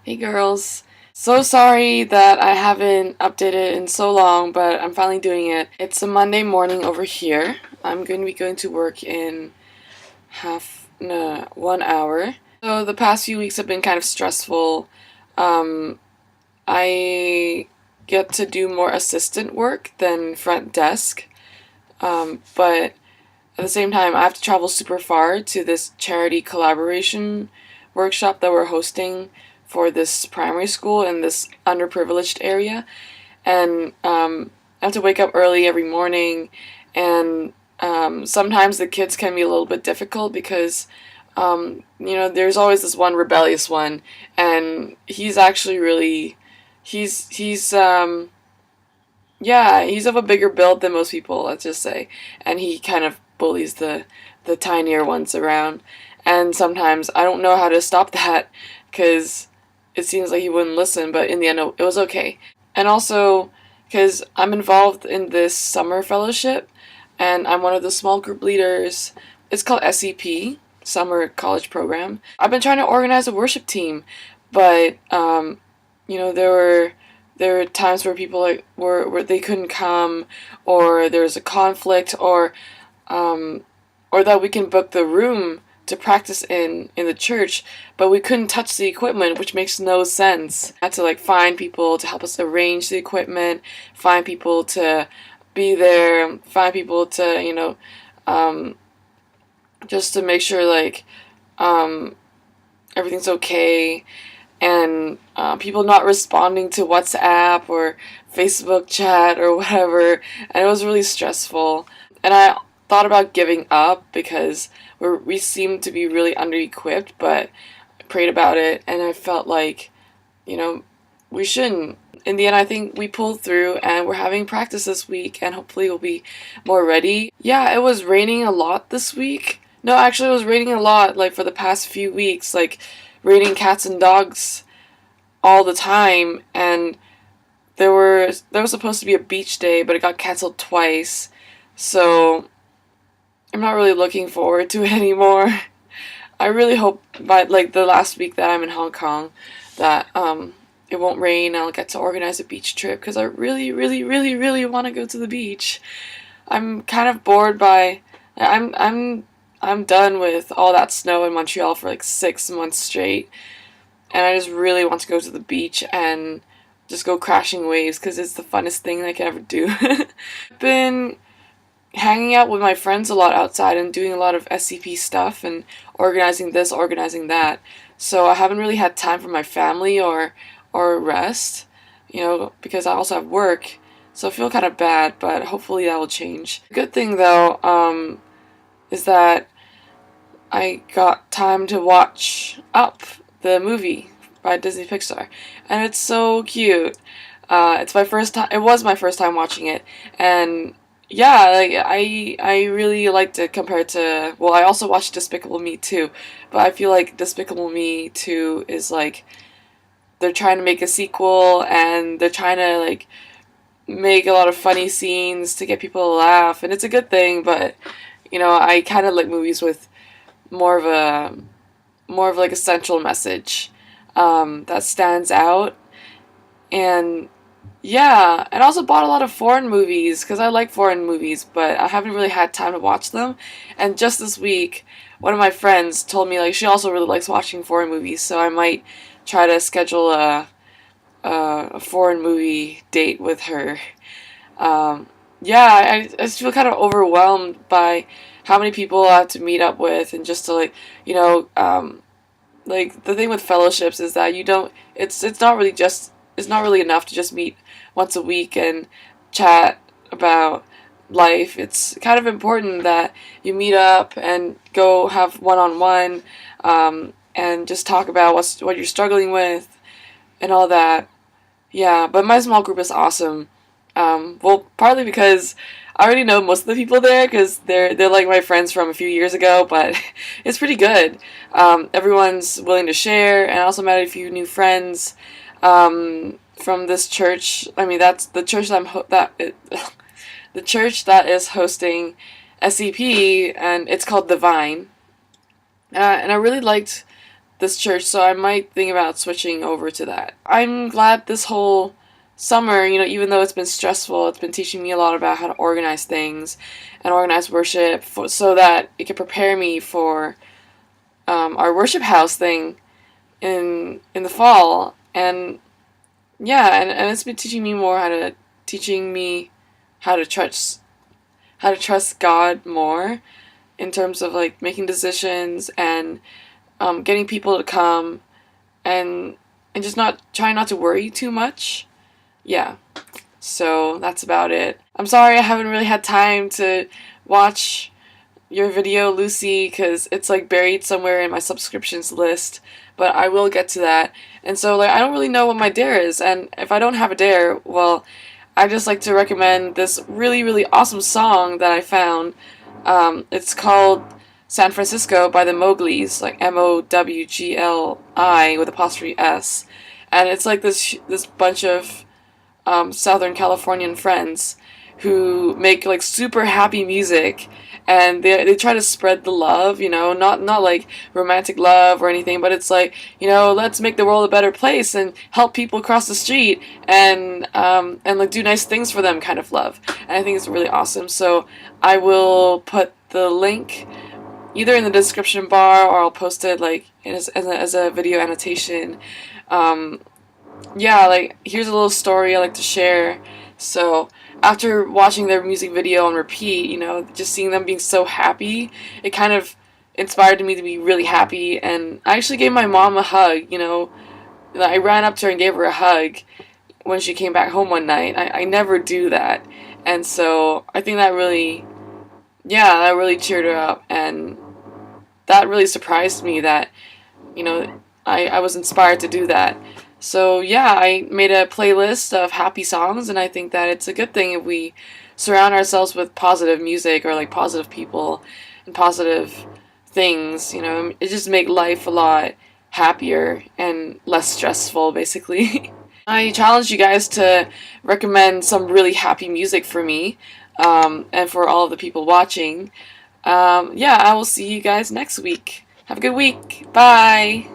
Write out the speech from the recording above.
Hey girls. So sorry that I haven't updated in so long, but I'm finally doing it. It's a Monday morning over here. I'm going to be going to work in no, 1 hour. So the past few weeks have been kind of stressful. Um, I get to do more assistant work than front desk, but at the same time, I have to travel super far to this charity collaboration workshop that we're hosting for this primary school in this underprivileged area. And I have to wake up early every morning, and sometimes the kids can be a little bit difficult because, there's always this one rebellious one, and he's actually really, he's yeah, he's of a bigger build than most people, let's just say, and he kind of bullies the tinier ones around. And sometimes I don't know how to stop that because it seems like he wouldn't listen, but in the end it was okay. And also because I'm involved in this summer fellowship and I'm one of the small group leaders. It's called SEP, Summer College Program. I've been trying to organize a worship team, but there were times where people were they couldn't come, or there was a conflict, or that we can book the room to practice in the church, but we couldn't touch the equipment, which makes no sense. I had to find people to help us arrange the equipment, find people to be there, find people to just to make sure everything's okay, and people not responding to WhatsApp or Facebook chat or whatever, and it was really stressful. And I thought about giving up because we seemed to be really under-equipped, but I prayed about it, and I felt like, we shouldn't. In the end, I think we pulled through, and we're having practice this week, and hopefully we'll be more ready. Yeah, it was raining a lot this week. No, actually, it was raining a lot, for the past few weeks, raining cats and dogs all the time, and there was supposed to be a beach day, but it got canceled twice, so I'm not really looking forward to it anymore. I really hope by the last week that I'm in Hong Kong that it won't rain. I'll get to organize a beach trip because I really, really, really, really want to go to the beach. I'm kind of bored by I'm done with all that snow in Montreal for 6 months straight, and I just really want to go to the beach and just go crashing waves because it's the funnest thing I can ever do. I've been hanging out with my friends a lot outside and doing a lot of SCP stuff and organizing this, organizing that. So I haven't really had time for my family or rest, because I also have work. So I feel kind of bad, but hopefully that will change. The good thing though, is that I got time to watch Up, the movie by Disney Pixar, and it's so cute. It's my first time. It was my first time watching it, and yeah, I really liked it compared to. Well, I also watched Despicable Me 2, but I feel like Despicable Me 2 is they're trying to make a sequel, and they're trying to make a lot of funny scenes to get people to laugh, and it's a good thing. But I kind of like movies with more of a central message that stands out. And yeah, and I also bought a lot of foreign movies because I like foreign movies, but I haven't really had time to watch them. And just this week, one of my friends told me she also really likes watching foreign movies, so I might try to schedule a foreign movie date with her. Yeah, I just feel kind of overwhelmed by how many people I have to meet up with, and just to the thing with fellowships is that you don't. It's not really enough to just meet once a week and chat about life. It's kind of important that you meet up and go have one-on-one, and just talk about what you're struggling with and all that. Yeah, but my small group is awesome. Well, partly because I already know most of the people there because they're like my friends from a few years ago, but it's pretty good. Everyone's willing to share, and I also met a few new friends from this church. I mean, that's the church the church that is hosting SCP, and it's called The Vine. And I really liked this church, so I might think about switching over to that. I'm glad this whole summer, even though it's been stressful, it's been teaching me a lot about how to organize things and organize worship so that it can prepare me for our worship house thing in the fall. And yeah, and it's been teaching me how to trust God more in terms of like making decisions and getting people to come and just not trying not to worry too much. Yeah. So that's about it. I'm sorry I haven't really had time to watch your video, Lucy, because it's like buried somewhere in my subscriptions list, but I will get to that. And so like I don't really know what my dare is, and if I don't have a dare, well, I just like to recommend this really, really awesome song that I found. It's called San Francisco by the Mowglis, like Mowgli with apostrophe S. And it's like this bunch of Southern Californian friends who make like super happy music, and they try to spread the love, not like romantic love or anything, but it's like, let's make the world a better place and help people across the street and like do nice things for them kind of love. And I think it's really awesome. So I will put the link either in the description bar, or I'll post it like as a video annotation. Yeah, like here's a little story I like to share. So after watching their music video on repeat, just seeing them being so happy, it kind of inspired me to be really happy. And I actually gave my mom a hug. I ran up to her and gave her a hug when she came back home one night. I never do that, and so I think that really cheered her up, and that really surprised me that I was inspired to do that. So yeah, I made a playlist of happy songs, and I think that it's a good thing if we surround ourselves with positive music or like positive people and positive things. It just make life a lot happier and less stressful, basically. I challenge you guys to recommend some really happy music for me, and for all of the people watching. Yeah, I will see you guys next week. Have a good week. Bye!